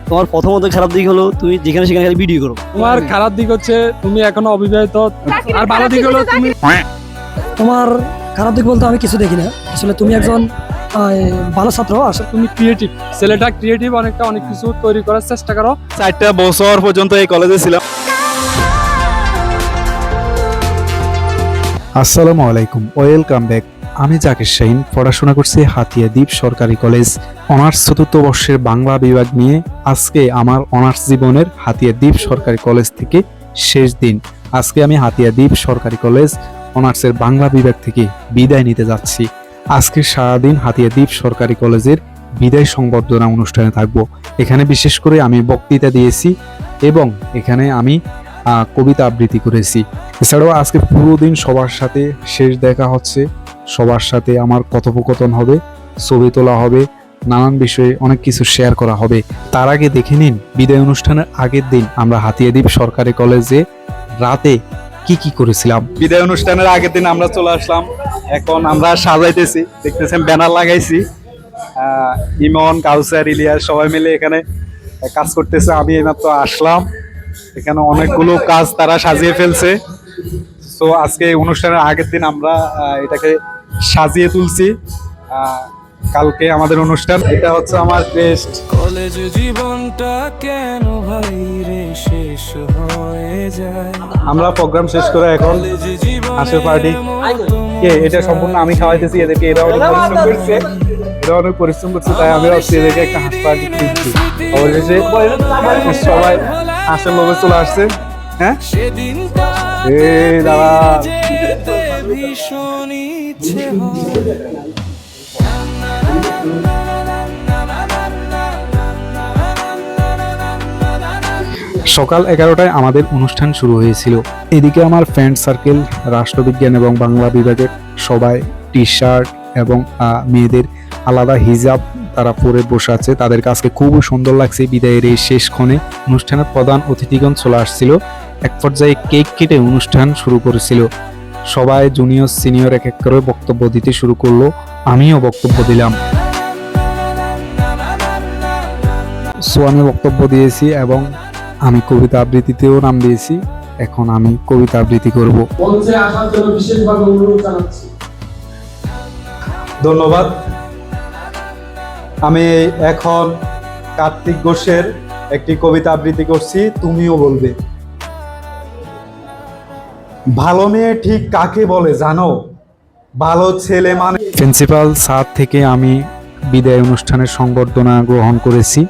তোমার প্রথমত খারাপ দিক হলো তুমি যেখানে সেখানে খালি ভিডিও করো। তোমার খারাপ দিক হচ্ছে তুমি এখনো অবিবাহিত, আর ভালো দিক হলো তুমি তোমার খারাপ দিক বলতে আমি কিছু দেখি না, আসলে তুমি একজন ভালো ছাত্র, আসলে তুমি ক্রিয়েটিভ, ছেলেটা ক্রিয়েটিভ, অনেক কিছু তৈরি করার চেষ্টা করো। 4টা বছর পর্যন্ত এই কলেজে ছিলাম। আসসালামু আলাইকুম, ওয়েলকাম ব্যাক। আমি জাকির শাহিন, পড়াশোনা করছি হাতিয়া দ্বীপ সরকারি কলেজ, অনার্স চতুর্থ বর্ষের বাংলা বিভাগ নিয়ে। আজকে আমার অনার্স জীবনের হাতিয়া দ্বীপ সরকারি কলেজ থেকে শেষ দিন। আজকে আমি হাতিয়া দ্বীপ সরকারি কলেজ অনার্সের বাংলা বিভাগ থেকে বিদায় নিতে যাচ্ছি। আজকে সারাদিন হাতিয়া দ্বীপ সরকারি কলেজের বিদায় সংবর্ধনা অনুষ্ঠানে থাকব। এখানে বিশেষ করে আমি বক্তৃতা দিয়েছি এবং এখানে আমি কবিতা আবৃত্তি করেছি। এছাড়াও আজকে পুরো দিন সবার সাথে শেষ দেখা হচ্ছে, সবার সাথে আমার কথোপকথন হবে, ছবি তোলা হবে, নানান বিষয়ে অনেক কিছু শেয়ার করা হবে। তার আগে দেখে নিন বিদায় অনুষ্ঠানের আগের দিন আমরা হাতিয়া দ্বীপ সরকারি কলেজে রাতে কি কি করেছিলাম। বিদায় অনুষ্ঠানের আগের দিন আমরা চলে আসলাম, এখন আমরা সাজাইতেছি, দেখতেছেন ব্যানার লাগাইছি। ইমন, কাউসার, ইলিয়াস সবাই মিলে এখানে কাজ করতেছে। আমি এইমাত্র আসলাম, এখানে অনেকগুলো কাজ তারা সাজিয়ে ফেলছে। তো আজকে অনুষ্ঠানের আগের দিন আমরা এটাকে সাজিয়ে তুলছি। কালকে আমাদের অনুষ্ঠান। এটা হচ্ছে আমার ক্রেস্ট। কলেজ জীবনটা কেন ভাই রে শেষ হয়ে যায়। আমরা প্রোগ্রাম শেষ করে এখন আসে পার্টি। এটা সম্পূর্ণ আমি খাওয়াইতেছি এদেরকে, এরা অনেক পরিশ্রম করছে, তাই আমি ভাবছি এদেরকে একটা হাঁস পার্টি দিচ্ছি। অবশেষে সবাই হাঁসের লোভে চলে আসছে। হ্যাঁ দাদা, ভীষণ ইচ্ছে হয়। সকাল 11টায় আমাদের অনুষ্ঠান শুরু হয়েছিল। এদিকে আমার ফ্রেন্ড সার্কেল রাষ্ট্রবিজ্ঞান এবং বাংলা বিভাগের সবাই টি শার্ট এবং মেয়েদের আলাদা হিজাব তারা পরে বসে আছে। তাদের কাছে খুবই সুন্দর লাগছে। বিদায়ের এই শেষক্ষণে অনুষ্ঠানের প্রধান অতিথিগণ চলে আসছিল। এক পর্যায়ে কেক কেটে অনুষ্ঠান শুরু করেছিল। সবাই জুনিয়র সিনিয়র এক এক করে বক্তব্য দিতে শুরু করলো। আমিও বক্তব্য দিলাম। সো আমি বক্তব্য দিয়েছি এবং আমি কবিতা আবৃত্তিতেও নাম দিয়েছি। এখন আমি কবিতা আবৃত্তি করব। ধন্যবাদ। আমি এখন কার্তিক ঘোষের একটি কবিতা আবৃত্তি করছি, তুমিও বলবে। ভালো মেয়ে ঠিক কাকে বলে জানো? ভালো ছেলে মানে। প্রিন্সিপাল স্যার থেকে আমি বিদায় অনুষ্ঠানের সংবর্ধনা গ্রহণ করেছি।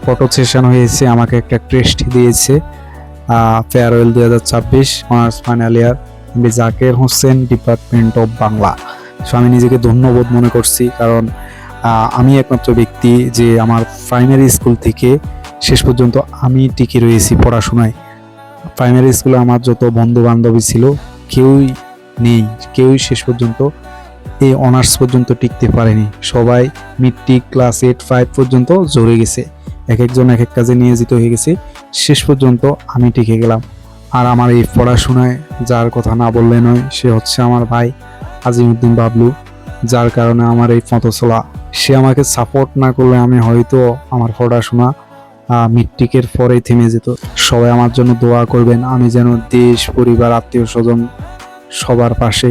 ফটো সেশন হয়েছে, আমাকে একটা ক্রেস্ট দিয়েছে। Farewell 2026 honours final year Zakir Hossain, department of Bangla. So আমি নিজেকে ধন্যবোধ মনে করছি, কারণ আমি একমাত্র ব্যক্তি যে আমার প্রাইমারি স্কুল থেকে শেষ পর্যন্ত আমি টিকে রয়েছি পড়াশোনায়। প্রাইমারি স্কুলে আমার যত বন্ধু বান্ধবী ছিল কেউই নেই, কেউই শেষ পর্যন্ত এই অনার্স পর্যন্ত টিকতে পারেনি। সবাই মেট্রিক ক্লাস 8-5 পর্যন্ত জড়ে গেছে, এক একজন এক এক কাজে নিয়োজিত হয়ে গেছে। শেষ পর্যন্ত আমি টিকে গেলাম। আর আমার এই পড়াশোনায় যার কথা না বললে নয়, সে হচ্ছে আমার ভাই আজিমউদ্দিন বাবলু, যার কারণে আমার এই পথ চলা। সে আমাকে সাপোর্ট না করলে আমি হয়তো আমার পড়াশোনা মেট্রিকের পরেই থেমে যেত। সবাই আমার জন্য দোয়া করবেন, আমি যেন দেশ, পরিবার, আত্মীয় স্বজন সবার পাশে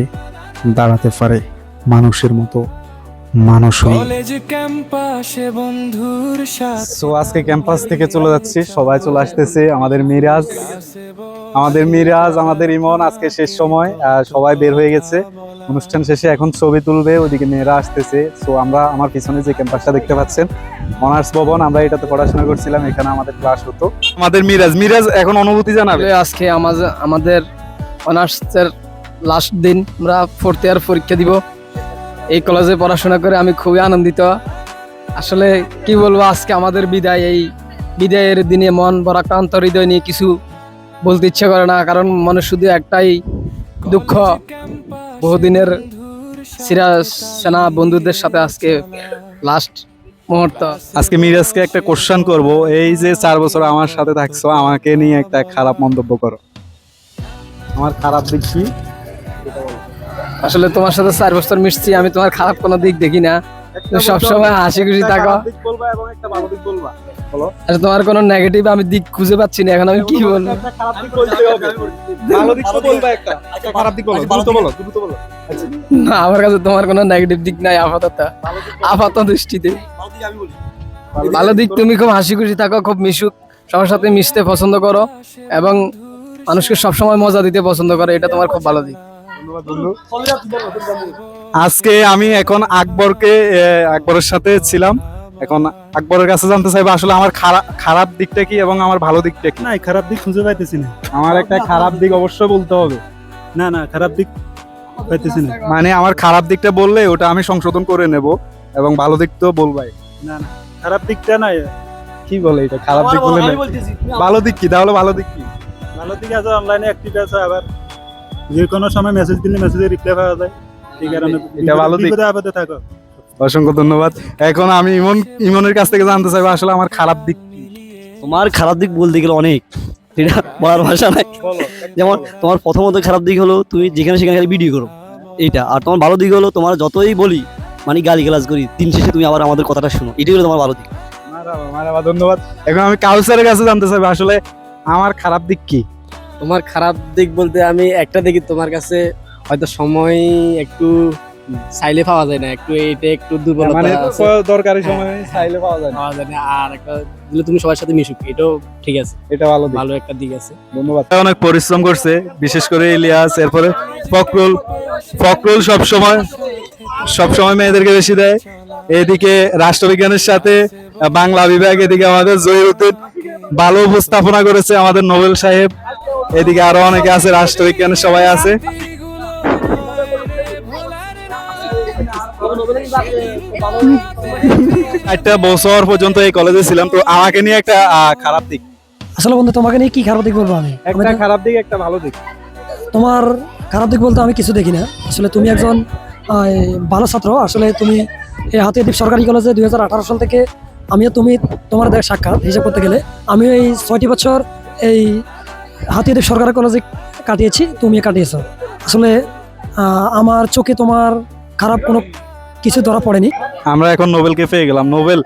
দাঁড়াতে পারে মানুষের মতো মানুষ হই। কলেজ ক্যাম্পাসে বন্ধুর সাথে। সো আজকে ক্যাম্পাস থেকে চলে যাচ্ছি, সবাই চলে আসতেছে। আমাদের মিরাজ, আমাদের ইমন, আজকে শেষ সময়, সবাই বের হয়ে গেছে অনুষ্ঠান শেষে। এখন ছবি তুলবে, ওইদিকে মেয়েরা আসতেছে। সো আমরা আমার পিছনে যে ক্যাম্পাসটা দেখতে পাচ্ছেন অনার্স ভবন, আমরা এটাতে পড়াশোনা করছিলাম, এখানে আমাদের ক্লাস হতো। আমাদের মিরাজ এখন অনুভূতি জানাবে। আজকে আমাদের অনার্সের লাস্ট দিন, আমরা 4th ইয়ার পরীক্ষা দিব। এই কলেজে পড়াশোনা করে আমি খুবই আনন্দিত। আসলে কি বলবো, আজকে আমাদের বিদায়। এই বিদায়ের দিনে মন ভরাক্রান্ত হৃদয় নিয়ে কিছু বলতে ইচ্ছে করে না, কারণ মনে শুধু একটাই দুঃখ, বহুদিনের সেনা বন্ধুদের সাথে আজকে লাস্ট মুহূর্ত। আজকে মিরাজকে একটা কোশ্চেন করব, এই যে 4 বছর আমার সাথে থাকছো, আমাকে নিয়ে একটা খারাপ মন্তব্য করো। আমার খারাপ দিক কি? আসলে তোমার সাথে 4 বছর মিশছি, আমি তোমার খারাপ কোনো দিক দেখি না। সবসময় হাসি খুশি একটা থাকো। খারাপ দিক বলবা এবং একটা ভালো দিক বলবা। বলো। আচ্ছা, তোমার কোনো নেগেটিভ আমি দিক খুঁজে পাচ্ছি না, এখন আমি কি বলবো? একটা খারাপ দিক বলতে হবে। ভালো দিক তো বলবা একটা। একটা খারাপ দিক বলো। দ্রুত বলো, দ্রুত বলো। না, আমার কাছে তোমার কোনো নেগেটিভ দিক নাই আপাতত দৃষ্টিতে। ভালো দিক তুমি খুব হাসি খুশি থাকো, খুব মিশুক, সবার সাথে মিশতে পছন্দ করো এবং মানুষকে সবসময় মজা দিতে পছন্দ করো, এটা তোমার খুব ভালো দিক। আজকে আমি এখন আকবরের সাথে ছিলাম। এখন আকবরের কাছে জানতে চাইবো আসলে আমার খারাপ দিকটা কি এবং আমার ভালো দিকটা কি। না, খারাপ দিক খুঁজে পাইতেছি না। আমার একটা খারাপ দিক অবশ্যই বলতে হবে। না না, খারাপ দিক পাইতেছি না। মানে আমার খারাপ দিকটা বললে ওটা আমি সংশোধন করে নেব এবং ভালো দিক তো বলবাই। না না, খারাপ দিকটা নাই। কি বলে এটা খারাপ দিক বলে না? ভালো দিক কি তাহলে? ভালো দিক কি? ভালো দিক আছে, অনলাইনে অ্যাক্টিভ আছে, আবার যে কোনো সময় মেসেজ দিলে মেসেজে রিপ্লাই পাওয়া যায়। এই কারণে এটা ভালো দিক। বিপদে আপদে থাকো। অসংখ্য ধন্যবাদ। এখন আমি ইমনের কাছ থেকে জানতে চাইবো আসলে আমার খারাপ দিক কি? তোমার খারাপ দিক বলতে গেলে অনেক, এটা বলার ভাষা নাই। যেমন তোমার প্রথমত খারাপ দিক হলো তুমি যেখানে সেখানে খালি ভিডিও করো, এইটা। আর তোমার ভালো দিক হলো তোমার যতই বলি মানে গালি গালাজ করি, দিন শেষে তুমি আবার আমাদের কথাটা শুনো, এটাই হলো তোমার ভালো দিক। মারাবা, ধন্যবাদ। এখন আমি কাউসারের কাছে জানতে চাইবো আসলে আমার খারাপ দিক কি? তোমার খারাপ দিক বলতে আমি একটা দেখি, তোমার কাছে হয়তো সময় একটু চাইলে পাওয়া যায় না, একটু এইটা একটু দুর্বলতা মানে আছে। দরকারি সময় চাইলে পাওয়া যায় না। পাওয়া যায় না। আর একটা দিলে তুমি সবার সাথে মিশুক, এটাও ঠিক আছে, এটা ভালো দিক। ভালো একটা দিক আছে। ধন্যবাদ। অনেক পরিশ্রম করছে, বিশেষ করে ইলিয়াস, এরপরে ফখরুল সবসময় মেয়েদেরকে বেশি দেয়। এদিকে রাষ্ট্রবিজ্ঞানের সাথে বাংলা বিভাগ, এদিকে আমাদের জহিরুদ্দিন ভালো উপস্থাপনা করেছে, আমাদের নোবেল সাহেব, এদিকে আরো অনেকে আছে, রাষ্ট্রবিজ্ঞানের সবাই আছে। একটা বছর পর্যন্ত এই কলেজে ছিলাম, তো আমাকে নিয়ে একটা খারাপ দিক। আসলে বন্ধু তোমাকে নিয়ে কি খারাপ দিক বলবো আমি? একটা খারাপ দিক, একটা ভালো দিক। তোমার খারাপ দিক বলতে আমি কিছু দেখি না। আসলে তুমি একজন ভালো ছাত্র। আসলে তুমি এই হাতিয়াদ্বীপ সরকারি কলেজে 2018 সাল থেকে আমিও তোমার দেখ সাক্ষাৎ হিসাব করতে গেলে আমিও এই 6টি বছর এই হাতিয়াদ্বীপ সরকারি কলেজে কাটিয়েছি, তুমিও কাটিয়েছো। আসলে আমার চোখে তোমার খারাপ কোনো কিছু ধরা পড়েনি। আমরা এখন নোবেলকে পেয়ে গেলাম। নোবেল,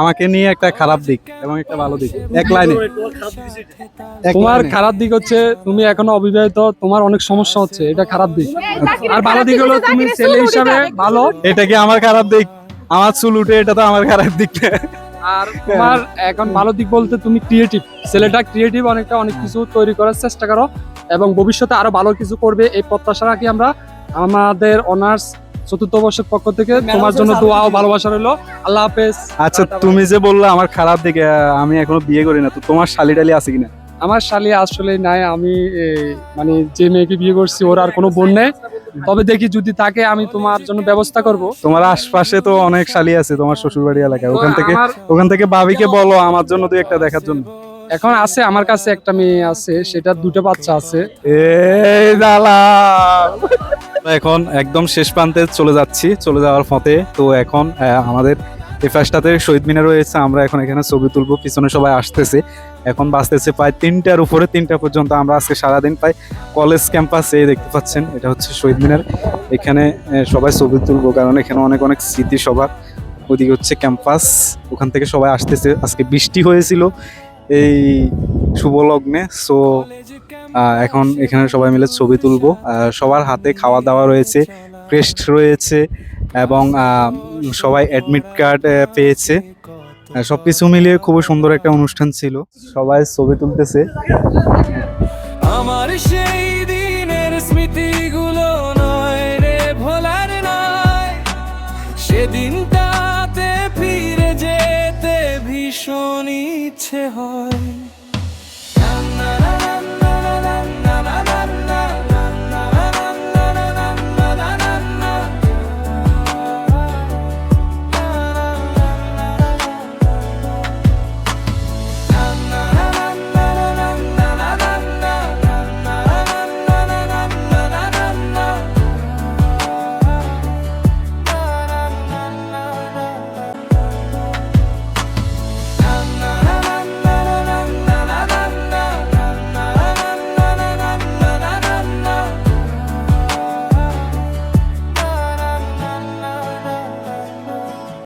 আমাকে নিয়ে একটা খারাপ দিক এবং একটা ভালো দিক এক লাইনে। তোমার খারাপ দিক হচ্ছে তুমি এখনো অবিবাহিত, তোমার অনেক সমস্যা হচ্ছে, এটা খারাপ দিক। আর ভালো দিক হলো তুমি ছেলে হিসাবে ভালো। এটা কি আমার খারাপ দিক? আমার চুল উঠে, এটা তো আমার খারাপ দিক। আর তোমার এখন ভালো দিক বলতে তুমি ক্রিয়েটিভ, ছেলেটা ক্রিয়েটিভ, অনেক কিছু তৈরি করার চেষ্টা করো এবং ভবিষ্যতে আরো ভালো কিছু করবে, এই প্রত্যাশা রাখি আমরা। আমাদের অনার্স 4th বর্ষের পক্ষ থেকে তোমার জন্য দোয়া ও ভালোবাসা রইলো। আল্লাহ হাফেজ। আচ্ছা, তুমি যে বললে আমার খারাপ দিকে, আমি এখনো বিয়ে করি না, তো তোমার শালি টালি আছে কিনা? আমার শালি আসলে নাই, আমি মানে যে মেয়েকে বিয়ে করছি ওর আর কোনো বোন নেই, তবে দেখি যদি থাকে আমি তোমার জন্য ব্যবস্থা করব। তোমার আশপাশে তো অনেক শালি আছে, তোমার শ্বশুরবাড়ি এলাকায়, ওখান থেকে ভাবিকে বলো আমার জন্য 2-1টা দেখার জন্য। এখন আছে আমার কাছে একটা মেয়ে আছে, সেটা 2টা বাচ্চা আছে। এই দালা, এখন একদম শেষ প্রান্তে চলে যাওয়ার পথে। তো এখন আমাদের এই ফার্স্টটাতে শহীদ মিনার রয়েছে, আমরা এখন এখানে ছবি তুলবো, পিছনে সবাই আসতেছে। এখন বাজতেছে প্রায় 3টার উপরে, 3টা পর্যন্ত আমরা আজকে সারাদিন পাই কলেজ ক্যাম্পাসে। দেখতে পাচ্ছেন এটা হচ্ছে শহীদ মিনার, এখানে সবাই ছবি তুলবো কারণ এখানে অনেক স্মৃতি সবার। ওদিকে হচ্ছে ক্যাম্পাস, ওখান থেকে সবাই আসতেছে। আজকে বৃষ্টি হয়েছিল এই শুভ লগ্নে, সো এখন এখানে সবাই মিলে ছবি তুলবো। সবার হাতে খাওয়া দাওয়া রয়েছে, ক্রেস্ট রয়েছে এবং সবাই অ্যাডমিট কার্ড পেয়েছে। সবকিছু মিলিয়ে খুব সুন্দর একটা অনুষ্ঠান ছিল, সবাই ছবি তুলতেছে। আমার সেই দিনের স্মৃতিগুলো নয় রে ভোলার নয়, সেদিনটাতে ফিরে যেতে ভীষণ ইচ্ছে হয়।